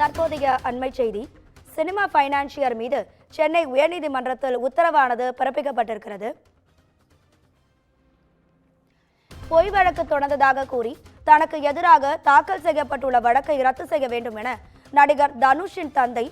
தற்போதைய அண்மை செய்தி. சினிமா பைனான்சியர் மீது சென்னை உயர்நீதிமன்றத்தில் உத்தரவானது பிறப்பிக்கப்பட்டிருக்கிறது. பொய் வழக்கு தொடர்ந்ததாக கூறி தனக்கு எதிராக தாக்கல் செய்யப்பட்டுள்ள வழக்கை ரத்து செய்ய வேண்டும் என நடிகர் தனுஷின் தந்தை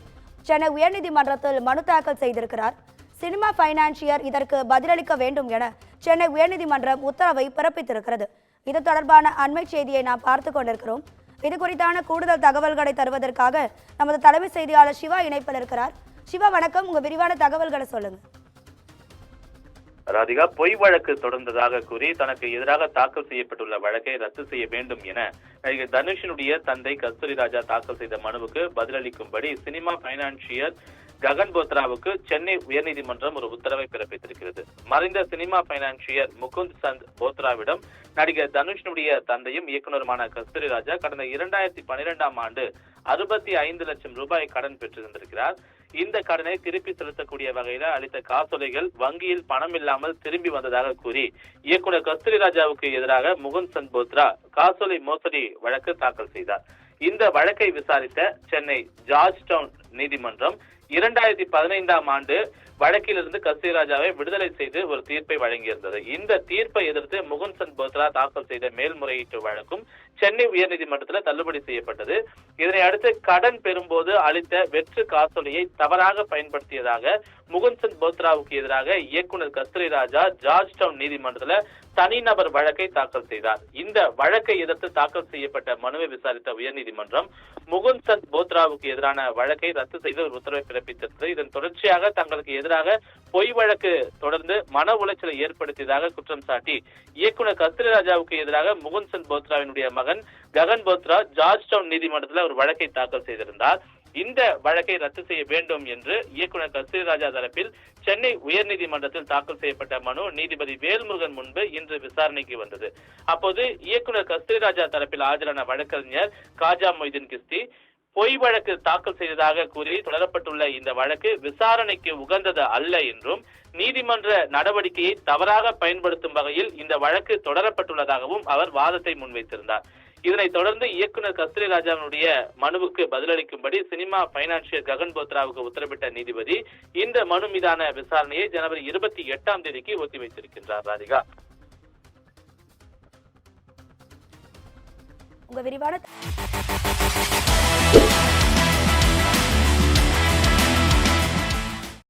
சென்னை உயர்நீதிமன்றத்தில் மனு தாக்கல் செய்திருக்கிறார். சினிமா பைனான்சியர் இதற்கு பதிலளிக்க வேண்டும் என சென்னை உயர்நீதிமன்றம் உத்தரவை பிறப்பித்திருக்கிறது. இது தொடர்பான அண்மை செய்தியை நாம் பார்த்து கொண்டிருக்கிறோம். இது குறித்தான கூடுதல் தகவல்களை தருவதற்காக நமது தலைமை செய்தியாளர் சிவா இணைப்பில் இருக்கிறார். சிவா வணக்கம், உங்க விரிவான தகவல்களை சொல்லுங்க. ராதிகா, பொய் வழக்கு தொடர்ந்ததாக கூறி தனக்கு எதிராக தாக்கல் செய்யப்பட்டுள்ள வழக்கை ரத்து செய்ய வேண்டும் என நடிகர் தனுஷினுடைய தந்தை கஸ்தூரி ராஜா தாக்கல் செய்த மனுவுக்கு பதிலளிக்கும்படி சினிமா பைனான்சியர் ககன் போத்ராவுக்கு சென்னை உயர்நீதிமன்றம் ஒரு உத்தரவை பிறப்பித்திருக்கிறது. மறைந்த சினிமா பைனான்சியர் முகுந்த் சந்த் போத்ராவிடம் நடிகர் தனுஷினுடைய தந்தையும் இயக்குநருமான கஸ்தூரி ராஜா கடந்த 2012ஆம் ஆண்டு 65 லட்சம் ரூபாய் கடன் பெற்றிருந்திருக்கிறார். இந்த கடனை திருப்பி செலுத்தக்கூடிய வகையில அளித்த காசோலைகள் வங்கியில் பணம் இல்லாமல் திரும்பி வந்ததாக கூறி இயக்குனர் கஸ்தூரி ராஜாவுக்கு எதிராக முகுந்த் சந்த் போத்ரா காசோலை மோசடி வழக்கு தாக்கல் செய்தார். இந்த வழக்கை விசாரித்த சென்னை ஜார்ஜ் டவுன் நீதிமன்றம் 2015ஆம் ஆண்டு வழக்கிலிருந்து கஸ்தூரி ராஜாவை விடுதலை செய்து ஒரு தீர்ப்பை வழங்கியிருந்தது. இந்த தீர்ப்பை எதிர்த்து முகுந்த் சந்த் போத்ரா தாக்கல் செய்த மேல்முறையீட்டு வழக்கும் சென்னை உயர்நீதிமன்றத்தில் தள்ளுபடி செய்யப்பட்டது. இதனை அடுத்து கடன் பெறும்போது அளித்த வெற்று காசோலையை தவறாக பயன்படுத்தியதாக முகுந்த் சந்த் போத்ராவுக்கு எதிராக இயக்குனர் கஸ்தூரி ராஜா ஜார்ஜ் டவுன் நீதிமன்றத்தில் தனிநபர் வழக்கை தாக்கல் செய்தார். இந்த வழக்கை எதிர்த்து தாக்கல் செய்யப்பட்ட மனுவை விசாரித்த உயர்நீதிமன்றம் முகுந்த் சந்த் போத்ராவுக்கு எதிரான வழக்கை ரத்து செய்து ஒரு உத்தரவை பிறப்பித்திருந்தது. இதன் தொடர்ச்சியாக தங்களுக்கு எதிராக பொய் வழக்கு தொடர்ந்து மன உளைச்சலை ஏற்படுத்தியதாக குற்றம் சாட்டி இயக்குனர் கஸ்தூரி ராஜாவுக்கு எதிராக முகுந்த் சந்த் போத்ராவினுடைய மகன் ககன் போத்ரா ஜார்ஜ் டவுன் நீதிமன்றத்தில் ஒரு வழக்கை தாக்கல் செய்திருந்தார். இந்த வழக்கை ரத்து செய்ய வேண்டும் என்று இயக்குனர் கஸ்தூரி ராஜா தரப்பில் சென்னை உயர்நீதிமன்றத்தில் தாக்கல் செய்யப்பட்ட மனு நீதிபதி வேல்முருகன் முன்பு இன்று விசாரணைக்கு வந்தது. அப்போது இயக்குனர் கஸ்தூரி ராஜா தரப்பில் ஆஜரான வழக்கறிஞர் காஜா மொய்தீன் கிஸ்தி பொய் வழக்கு தாக்கல் செய்ததாக கூறி தொடரப்பட்டுள்ள இந்த வழக்கு விசாரணைக்கு உகந்தது அல்ல என்றும் நீதிமன்ற நடவடிக்கையை தவறாக பயன்படுத்தும் வகையில் இந்த வழக்கு தொடரப்பட்டுள்ளதாகவும் அவர் வாதத்தை முன்வைத்திருந்தார். இதனைத் தொடர்ந்து இயக்குனர் கஸ்தூரி ராஜாவுடைய மனுவுக்கு பதிலளிக்கும்படி சினிமா பைனான்சியர் ககன் போத்ராவுக்கு உத்தரவிட்ட நீதிபதி இந்த மனு மீதான விசாரணையை ஜனவரி 28ஆம் தேதிக்கு ஒத்திவைத்திருக்கின்றார். ராதிகா, உங்க விரிவான